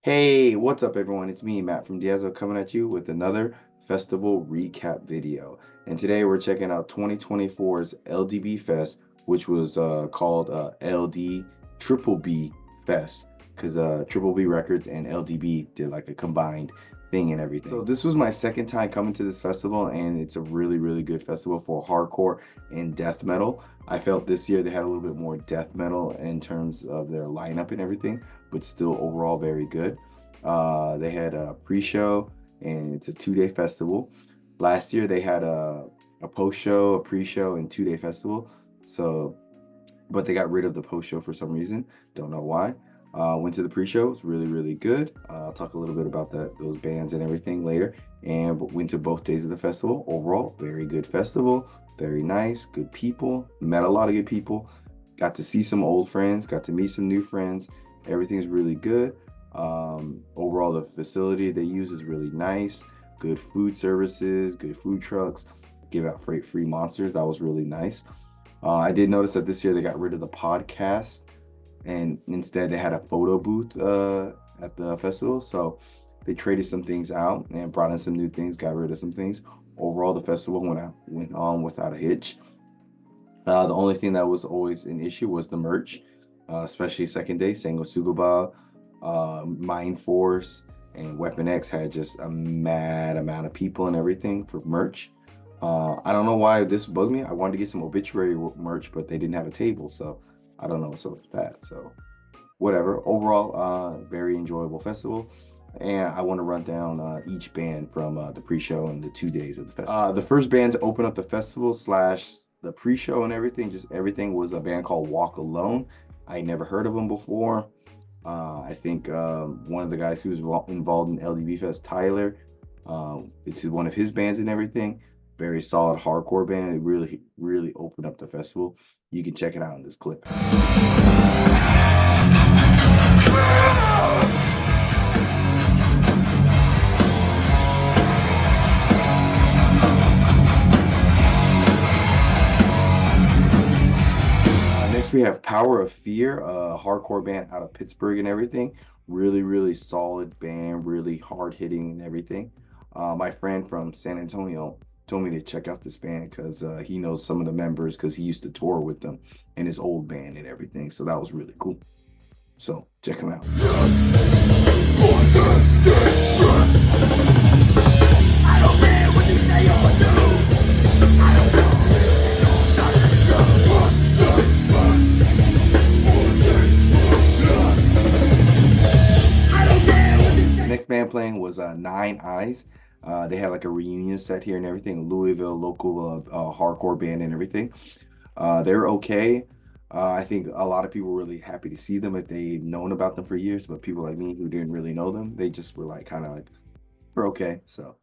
Hey, what's up everyone? It's me, Matt from Diazo, coming at you with another festival recap video. And today we're checking out 2024's LDB Fest, which was called LD Triple B Fest, because Triple B Records and LDB did like a combined thing and everything. So this was my second time coming to this festival, and it's a really good festival for hardcore and death metal. I felt this year they had a little bit more death metal in terms of their lineup and everything, but still overall very good. They had a pre-show, and it's a 2-day festival. Last year they had a post-show, a pre-show, and 2-day festival. So, but they got rid of the post-show for some reason. Don't know why. Went to the pre-show. It's really good. I'll talk a little bit about those bands and everything later. And went to both days of the festival. Overall, very good festival. Very nice. Good people. Met a lot of good people. Got to see some old friends. Got to meet some new friends. Everything's really good. Overall, the facility they use is really nice. Good food services, good food trucks, give out free monsters. That was really nice. I did notice that this year they got rid of the podcast, and instead they had a photo booth at the festival. So they traded some things out and brought in some new things, got rid of some things. Overall, the festival went on without a hitch. The only thing that was always an issue was the merch, especially second day. Singu, Mind Force, and Weapon X had just a mad amount of people and everything for merch. I don't know why this bugged me. I wanted to get some Obituary merch, but they didn't have a table, so I don't know what's up with that. So whatever. Overall, very enjoyable festival. And I want to run down each band from the pre-show and the 2 days of the festival. The first band to open up the festival slash the pre-show and everything, just everything, was a band called Walk Alone. I never heard of them before. I think one of the guys who was involved in LDB Fest, Tyler, it's one of his bands and everything. Very solid hardcore band. It really opened up the festival. You can check it out in this clip. Next we have Power of Fear, a hardcore band out of Pittsburgh and everything. Really solid band, really hard hitting and everything. My friend from San Antonio told me to check out this band because he knows some of the members because he used to tour with them in his old band and everything. So that was really cool. So check him out. I don't care what you say or do. I don't know. Next band playing was Nine Eyes. They had like a reunion set here and everything. Louisville local hardcore band and everything. They're okay. I think a lot of people were really happy to see them if they'd known about them for years, but people like me who didn't really know them, they just were like kind of like, we're okay. So.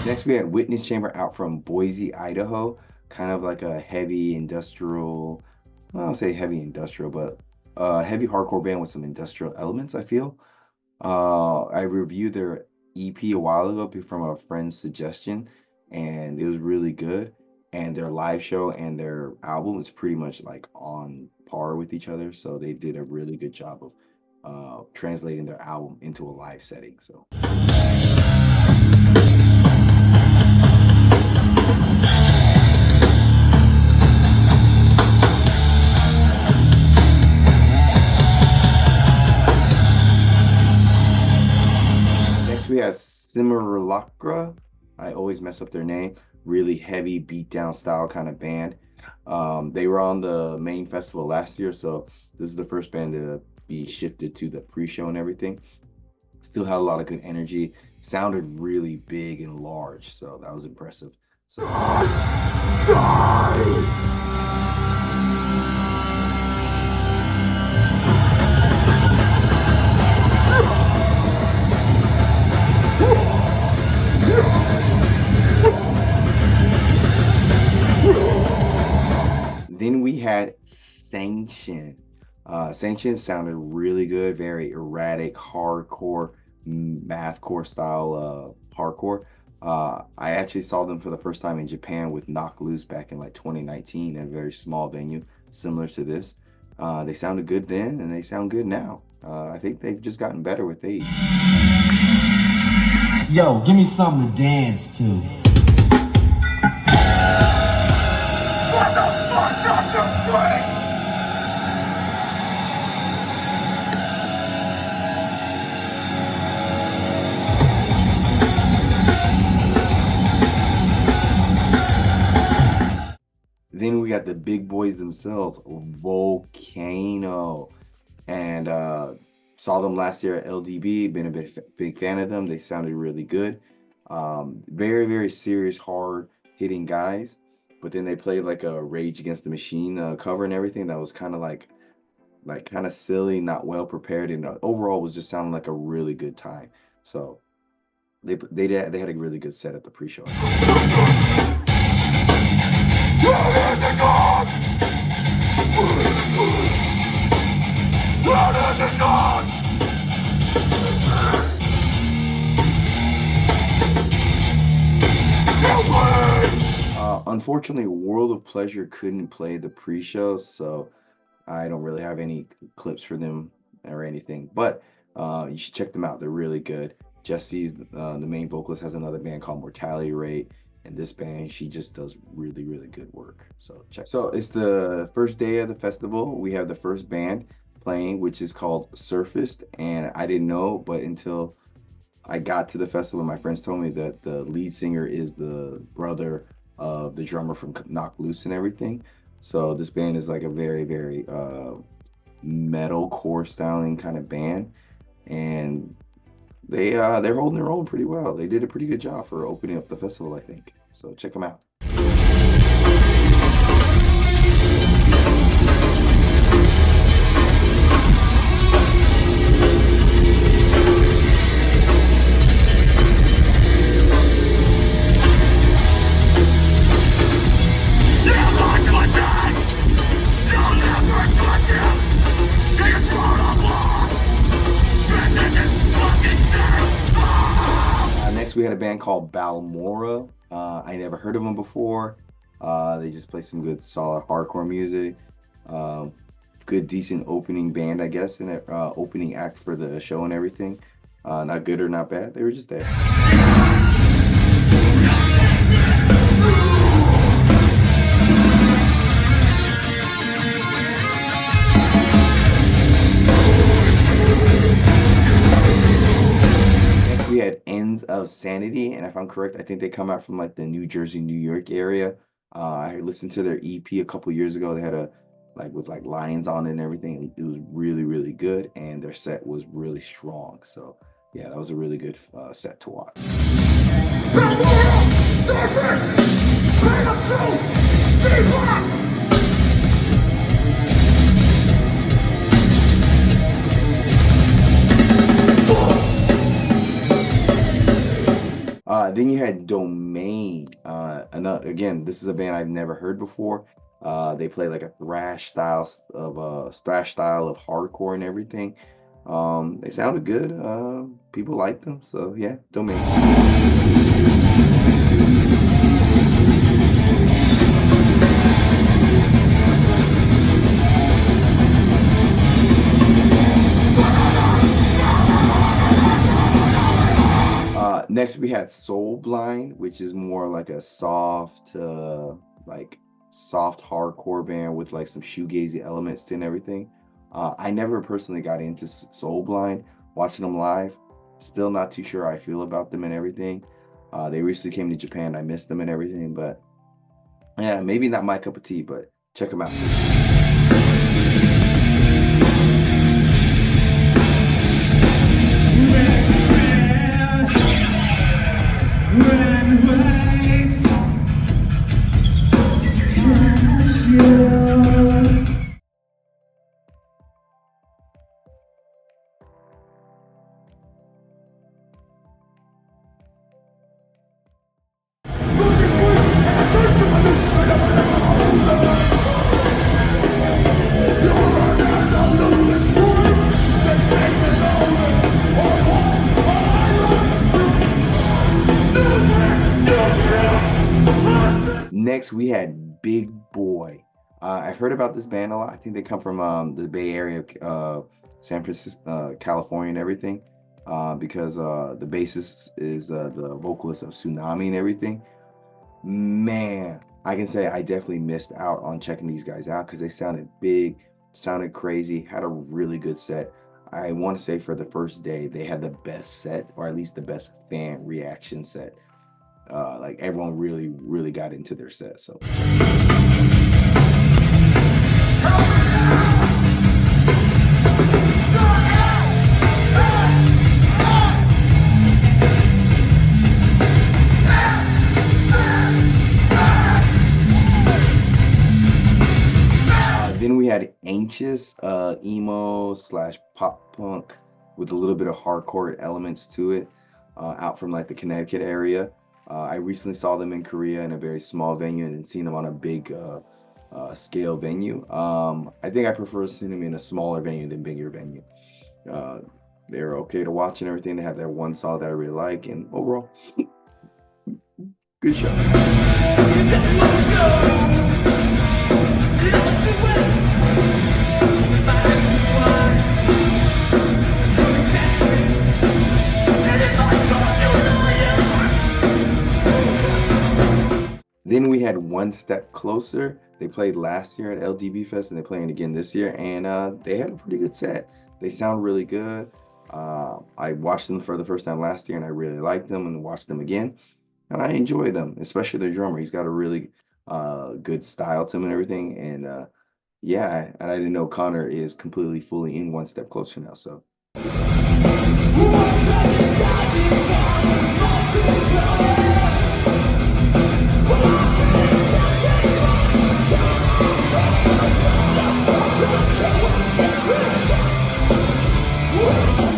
Next, we had Witness Chamber out from Boise, Idaho. Kind of like a heavy industrial, I don't say heavy industrial, but heavy hardcore band with some industrial elements, I feel. I reviewed their EP a while ago from a friend's suggestion, and it was really good. And their live show and their album is pretty much like on par with each other. So they did a really good job of translating their album into a live setting. So. We have Simulacra. I always mess up their name. Really heavy beatdown style kind of band. They were on the main festival last year, so this is the first band to be shifted to the pre-show and everything. Still had a lot of good energy. Sounded really big and large, so that was impressive. So. Then we had Sanction. Sanction sounded really good, very erratic, hardcore, mathcore style hardcore. I actually saw them for the first time in Japan with Knock Loose back in like 2019 in a very small venue, similar to this. They sounded good then, and they sound good now. I think they've just gotten better with age. Yo, give me something to dance to. What the fuck, Dr. Frank? Then we got the big boys themselves, Volcano, and saw them last year at LDB. Been a big fan of them. They sounded really good. Very, very serious, hard hitting guys. But then they played like a Rage Against the Machine cover and everything that was kind of like kind of silly, not well prepared, and overall was just sounding like a really good time. So they had a really good set at the pre-show. Unfortunately, World of Pleasure couldn't play the pre-show, so I don't really have any clips for them or anything. But you should check them out. They're really good. Jessie's the main vocalist, has another band called Mortality Rate, and this band, she just does really, really good work. So check. So it's the first day of the festival. We have the first band playing, which is called Surfaced, and I didn't know, but until I got to the festival, my friends told me that the lead singer is the brother of the drummer from Knock Loose and everything. So this band is like a very, very metalcore styling kind of band, and they're holding their own pretty well. They did a pretty good job for opening up the festival, I think. So check them out. Next, we had a band called Balmora. I never heard of them before. They just play some good, solid hardcore music. Good, decent opening band, I guess, and opening act for the show and everything. Not good or not bad. They were just there. We had Ends of Sanity, and if I'm correct, I think they come out from like the New Jersey, New York area. I listened to their EP a couple years ago. They had a with lions on it and everything. It was really, really good, and their set was really strong. So yeah, that was a really good set to watch. Then you had Domain. Again, this is a band I've never heard before. They play like a thrash style of hardcore and everything. They sounded good. People liked them, so yeah, Domain. Next we had Soul Blind, which is more like a soft hardcore band with like some shoegazy elements to and everything. I never personally got into Soul Blind. Watching them live, still not too sure how I feel about them and everything. They recently came to Japan. I missed them and everything, but yeah, maybe not my cup of tea, but check them out. Next, we had Big Boy. I've heard about this band a lot. I think they come from the Bay Area, San Francisco, California, and everything. Because the bassist is the vocalist of Sunami and everything. Man, I can say I definitely missed out on checking these guys out because they sounded big, sounded crazy, had a really good set. I want to say for the first day, they had the best set, or at least the best fan reaction set. Like everyone really, really got into their set. So. Then we had Anxious, emo slash pop punk with a little bit of hardcore elements to it, out from like the Connecticut area. I recently saw them in Korea in a very small venue and then seen them on a big scale venue. I think I prefer seeing them in a smaller venue than bigger venue. They're okay to watch and everything. They have that one song that I really like, and overall, good show. Then we had One Step Closer. They played last year at LDB Fest and they're playing again this year, and they had a pretty good set. They sound really good. I watched them for the first time last year and I really liked them and watched them again. And I enjoy them, especially their drummer. He's got a really good style to him and everything. And yeah, and I didn't know Connor is completely fully in One Step Closer now. So.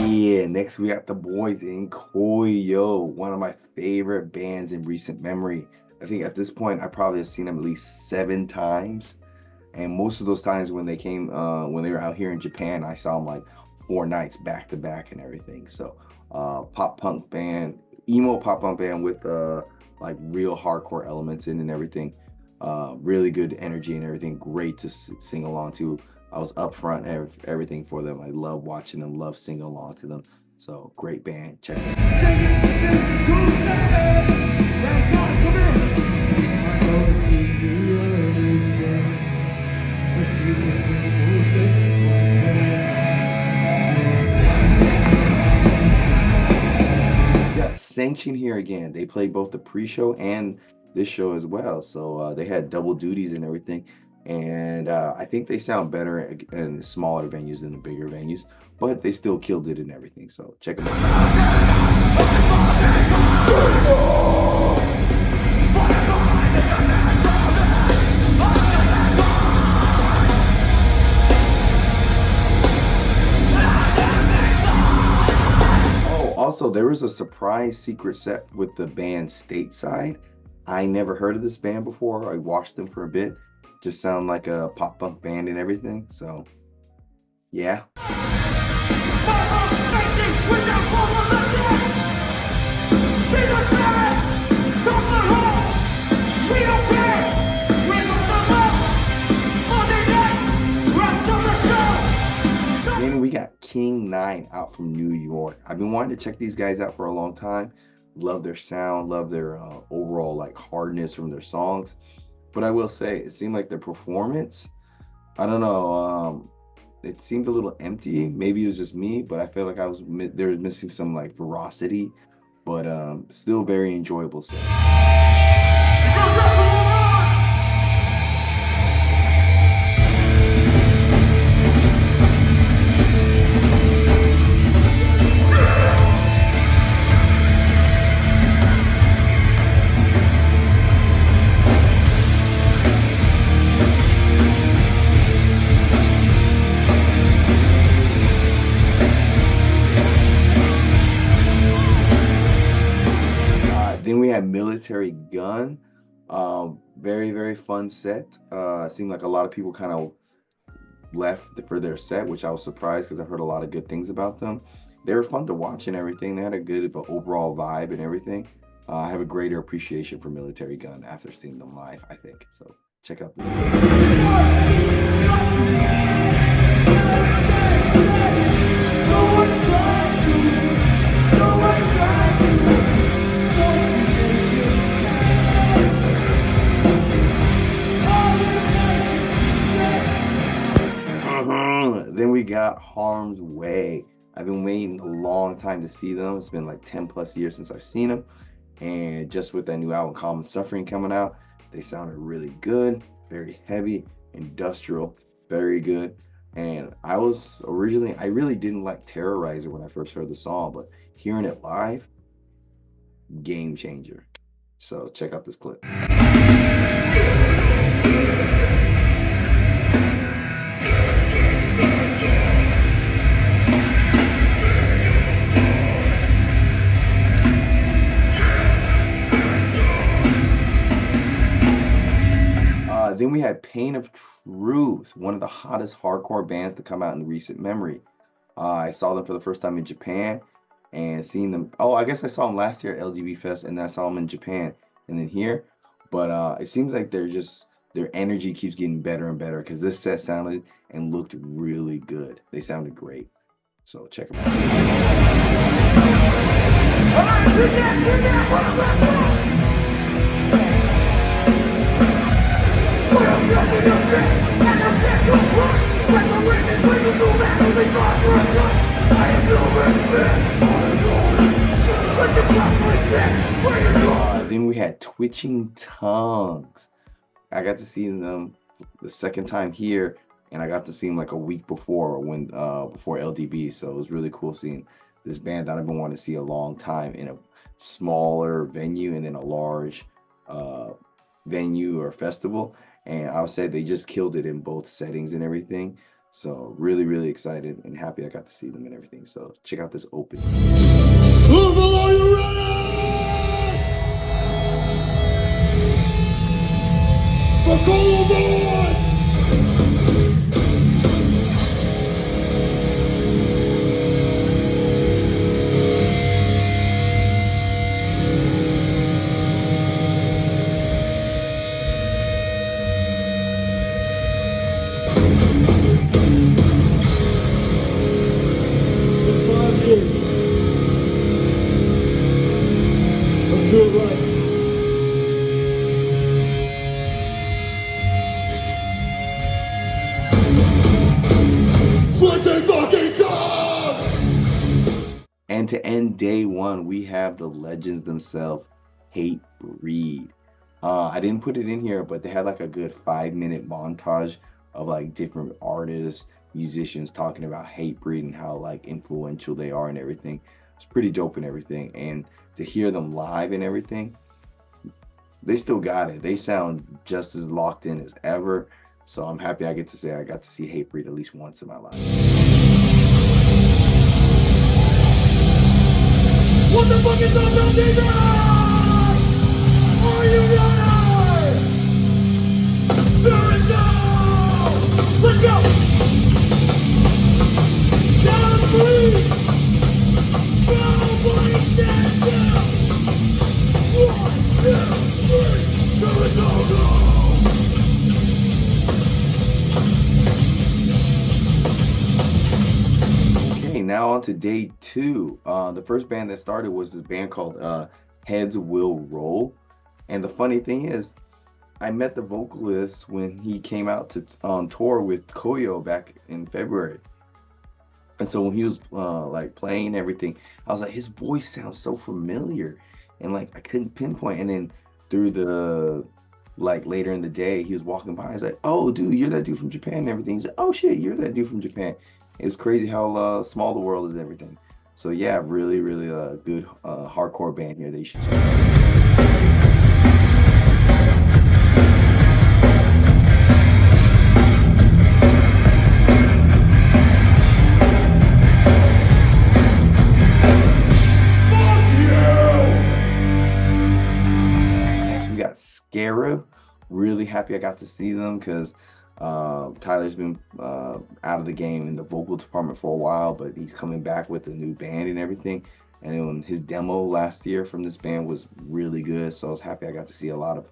Yeah, next we got the boys in Koyo, one of my favorite bands in recent memory. I think at this point I probably have seen them at least 7 times, and most of those times when they came, when they were out here in Japan, I saw them like 4 nights back to back and everything. So pop punk band, emo pop punk band with like real hardcore elements in and everything. Really good energy and everything. Great to sing along to. I was up front everything for them. I love watching them, love singing along to them. So great band. Check it out. Sanction here again. They played both the pre-show and this show as well. So they had double duties and everything. And I think they sound better in smaller venues than the bigger venues, but they still killed it and everything. So check them out. Oh, also there was a surprise secret set with the band Stateside. I never heard of this band before. I watched them for a bit. Just sound like a pop punk band and everything. So, yeah. Then we got King 9 out from New York. I've been wanting to check these guys out for a long time. Love their sound, love their overall like hardness from their songs. But I will say, it seemed like their performance, I don't know, it seemed a little empty. Maybe it was just me, but I feel like there was missing some like ferocity, but still very enjoyable set. Then we had Military Gun. Very, very fun set. Seemed like a lot of people kind of left for their set, which I was surprised because I've heard a lot of good things about them. They were fun to watch and everything. They had a good overall vibe and everything. I have a greater appreciation for Military Gun after seeing them live, I think. So check out this. Then we got Harm's Way. I've been waiting a long time to see them. It's been like 10 plus years since I've seen them. And just with that new album, Common Suffering, coming out, they sounded really good, very heavy, industrial, very good. And I really didn't like Terrorizer when I first heard the song, but hearing it live, game changer. So check out this clip. Then we had Pain of Truth, one of the hottest hardcore bands to come out in recent memory. I saw them for the first time in Japan and seeing them. Oh, I guess I saw them last year at LDB Fest, and then I saw them in Japan and then here. But it seems like their energy keeps getting better and better because this set sounded and looked really good. They sounded great. So check them out. Then we had Twitching Tongues. I got to see them the second time here, and I got to see them like a week before before LDB. So it was really cool seeing this band that I've been wanting to see a long time in a smaller venue and then a large venue or festival. And I would say they just killed it in both settings and everything. So really, really excited and happy I got to see them and everything. So check out this opening. Louisville, are you ready? For Boulevard! And to end day one, we have the legends themselves, Hatebreed. I didn't put it in here, but they had like a good 5-minute montage of like different artists, musicians talking about Hatebreed and how like influential they are and everything. It's pretty dope and everything. And to hear them live and everything, they still got it. They sound just as locked in as ever. So I'm happy I get to say I got to see Hatebreed at least once in my life. What the fuck is up, LDB? Are you ready? There it goes! Let's go! Down, please! Nobody stand down! 1, 2, 3, there it goes! Now on to day two. The first band that started was this band called Heads Will Roll. And the funny thing is, I met the vocalist when he came out on tour with Koyo back in February. And so when he was like playing everything, I was like, his voice sounds so familiar. And like I couldn't pinpoint. And then through the like later in the day, he was walking by. I was like, oh dude, you're that dude from Japan and everything. He's like, oh shit, you're that dude from Japan. It was crazy how small the world is and everything. So yeah, really, really good hardcore band here that you should check out. Next we got Scarab. Really happy I got to see them because Tyler's been out of the game in the vocal department for a while, but he's coming back with a new band and everything. And then his demo last year from this band was really good, so I was happy I got to see a lot of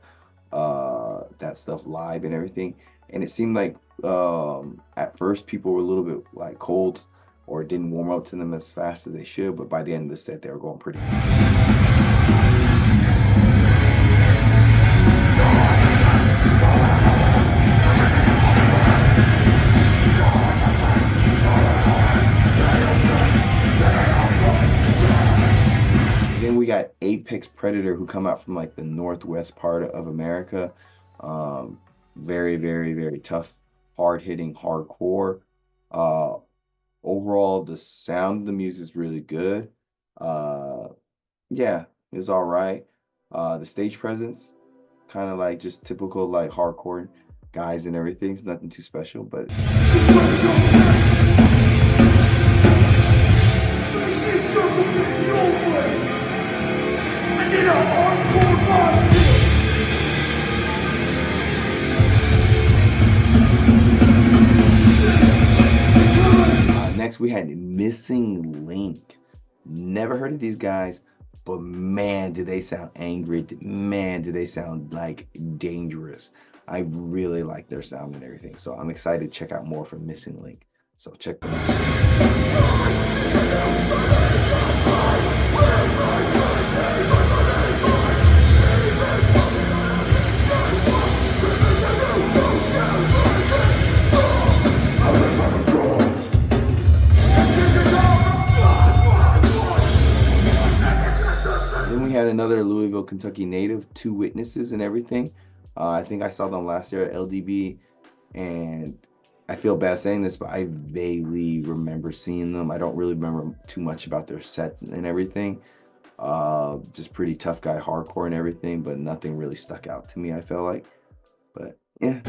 that stuff live and everything. And it seemed like at first people were a little bit like cold or didn't warm up to them as fast as they should, but by the end of the set they were going pretty Then we got Apex Predator, who come out from like the northwest part of America. Very, very, very tough, hard-hitting hardcore. Overall, the sound of the music is really good. Yeah, it was all right. The stage presence, kind of like just typical like hardcore guys and everything. It's nothing too special, but next we had Missing Link. Never heard of these guys, but man, do they sound angry. Man, do they sound like dangerous. I really like their sound and everything. So I'm excited to check out more from Missing Link. So check them had another Louisville, Kentucky native, Two Witnesses and everything. I think I saw them last year at LDB, and I feel bad saying this, but I vaguely remember seeing them. I don't really remember too much about their sets and everything. Just pretty tough guy hardcore and everything, but nothing really stuck out to me, I felt like. But yeah.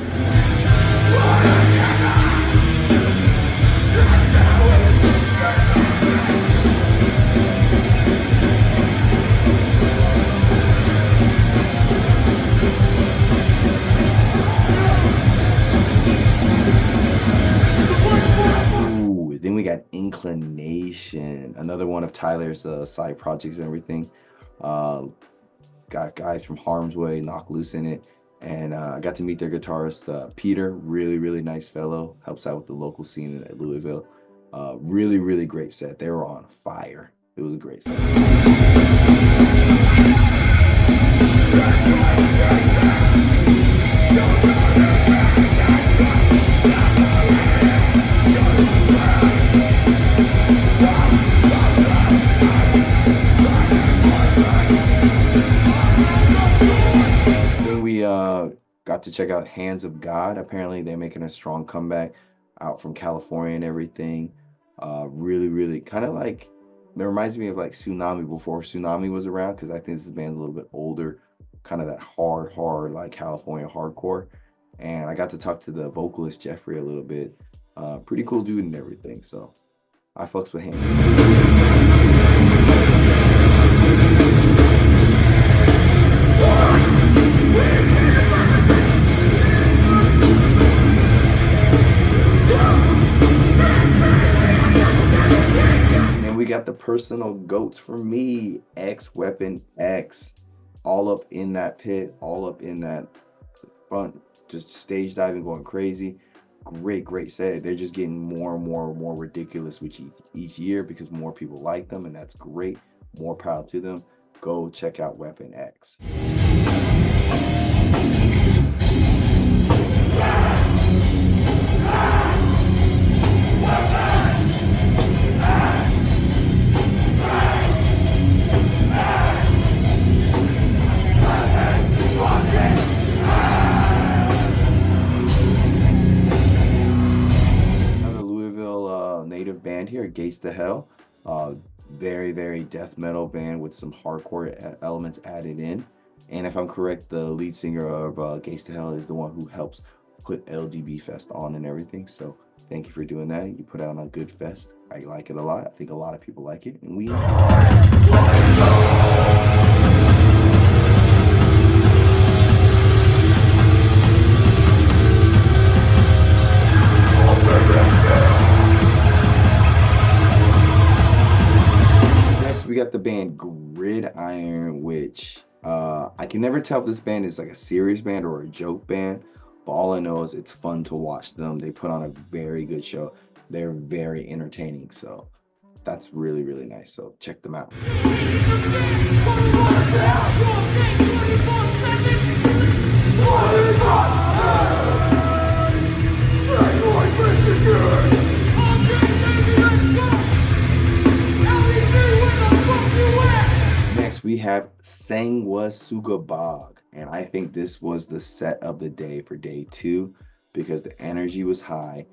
Then we got Inclination, another one of Tyler's side projects and everything. Got guys from Harm's Way, Knock Loose in it, and I got to meet their guitarist Peter. Really nice fellow, helps out with the local scene at Louisville. Really great set. They were on fire. It was a great set. Then we got to check out Hands of God. Apparently they're making a strong comeback out from California and everything. Really kind of like, it reminds me of like Sunami before Sunami was around, because I think this band's a little bit older, kind of that hard like California hardcore. And I got to talk to the vocalist Jeffrey a little bit. Pretty cool dude and everything, so I fucks with him. And we got the personal goats for me, XWeaponX, all up in that pit, all up in that front, just stage diving, going crazy. Great set. They're just getting more and more ridiculous with each year because more people like them, and that's great. More power to them. Go check out Weapon X. Band here, Gates to Hell. Very death metal band with some hardcore elements added in. And if I'm correct, the lead singer of Gates to Hell is the one who helps put LDB Fest on and everything. So thank you for doing that. You put out a good fest. I like it a lot. I think a lot of people like it, and we got the Gridiron, which I can never tell if this band is like a serious band or a joke band, but all I know is it's fun to watch them. They put on a very good show. They're very entertaining, so that's really, really nice. So check them out. Next, we have Sangwa and I think this was the set of the day for day 2 because the energy was high,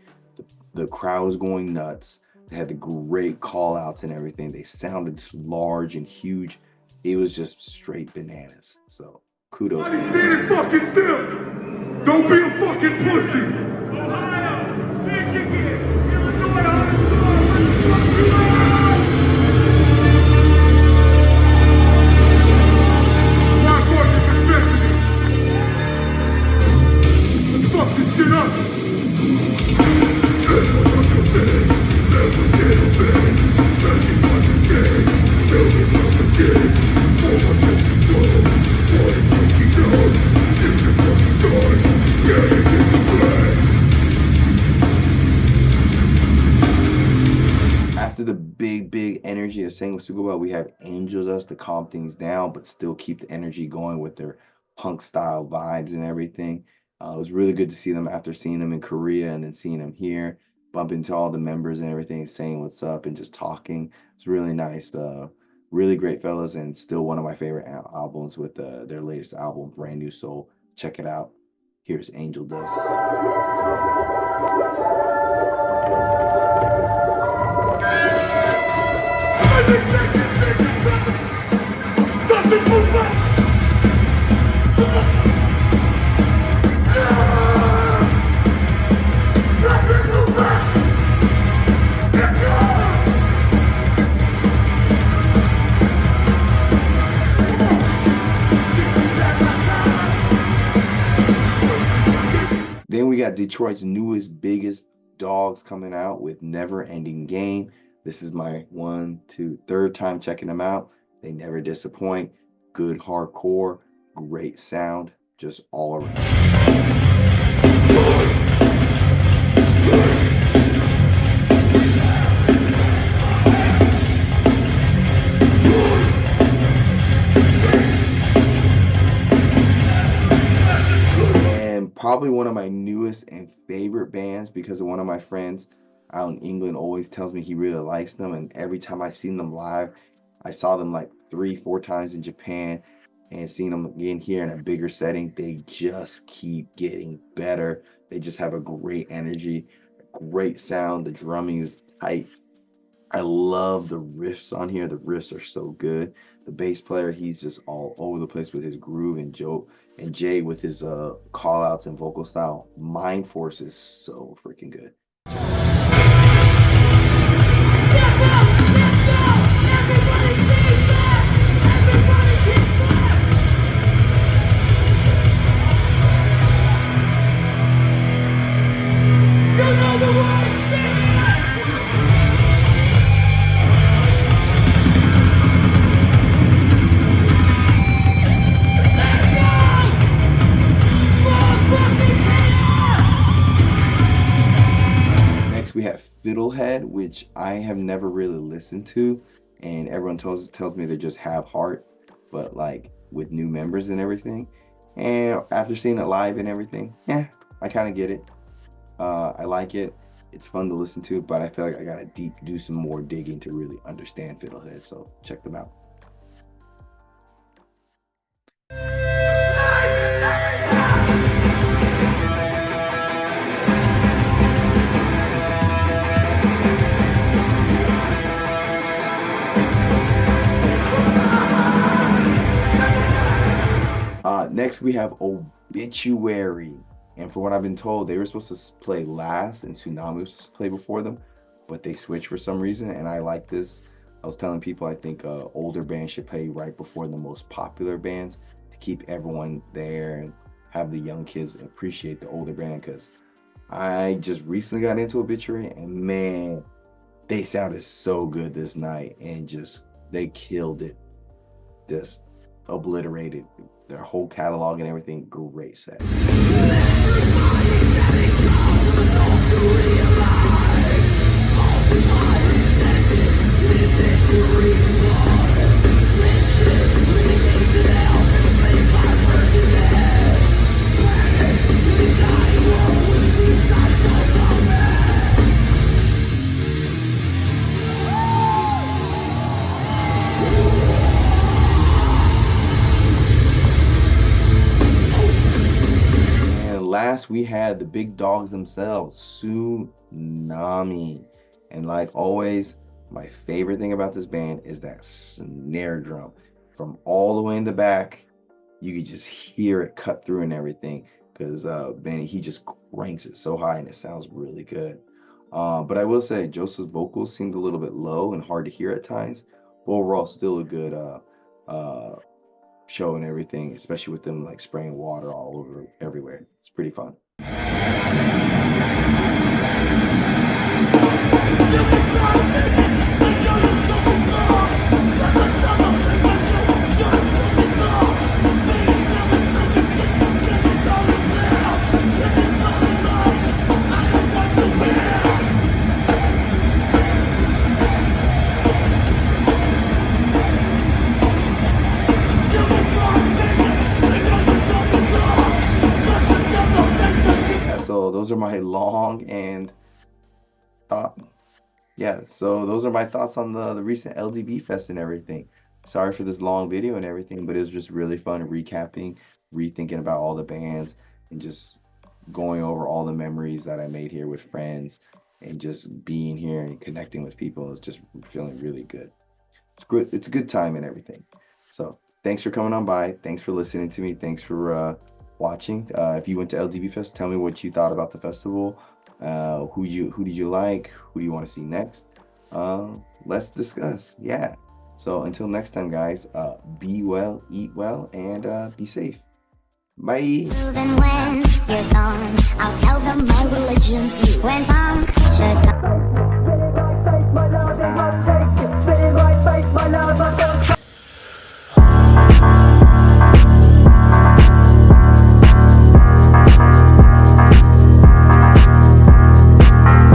the crowd was going nuts. They had the great call outs and everything. They sounded large and huge. It was just straight bananas. So kudos. Stand fucking still. Don't be a fucking pussy. Ohio, Michigan, Let's fuck this shit up. After the big energy of Sanguisuga, we have Angel Dust to calm things down, but still keep the energy going with their punk style vibes and everything. It was really good to see them after seeing them in Korea and then seeing them here, bump into all the members and everything, saying what's up and just talking. It's really nice. Really great fellas, and still one of my favorite albums with their latest album, Brand New Soul. Check it out. Here's Angel Dust. Then we got Detroit's newest, biggest dogs coming out with Never Ending Game. This is my third time checking them out. They never disappoint. Good hardcore, great sound, just all around. Probably one of my newest and favorite bands because of one of my friends out in England always tells me he really likes them, and every time I seen them live, I saw them like 3-4 times in Japan and seeing them again here in a bigger setting, they just keep getting better. They just have a great energy, great sound. The drumming is tight. I love the riffs on here. The riffs are so good. The bass player, he's just all over the place with his groove, and Jay with his call outs and vocal style. Mind Force is so freaking good. We have Fiddlehead, which I have never really listened to, and everyone tells me they just have heart, but like with new members and everything. And after seeing it live and everything, yeah, I kind of get it. I like it. It's fun to listen to, but I feel like I gotta do some more digging to really understand Fiddlehead. So check them out. Next, we have Obituary. And for what I've been told, they were supposed to play last and Sunami was supposed to play before them, but they switched for some reason, and I like this. I was telling people I think older bands should play right before the most popular bands to keep everyone there and have the young kids appreciate the older band, because I just recently got into Obituary, and man, they sounded so good this night, and just they killed it. just obliterated their whole catalog and everything. Great set. Last, we had the big dogs themselves, Sunami. And like always, my favorite thing about this band is that snare drum. From all the way in the back, you could just hear it cut through and everything, because Benny, he just cranks it so high and it sounds really good. But I will say Joseph's vocals seemed a little bit low and hard to hear at times, but overall still a good show and everything, especially with them like spraying water all over everywhere. It's pretty fun. Those are my long and so those are my thoughts on the recent LDB Fest and everything. Sorry for this long video and everything, but it was just really fun recapping, rethinking about all the bands, and just going over all the memories that I made here with friends, and just being here and connecting with people. It's just feeling really good. It's good. It's a good time and everything. So thanks for coming on by. Thanks for listening to me. Thanks for watching. If you went to LDB Fest, tell me what you thought about the festival. Who did you like? Who do you want to see next? Let's discuss. Yeah. So until next time, guys, be well, eat well, and be safe. Bye. Even when you're gone, I'll tell them my religion's you. When punctures come.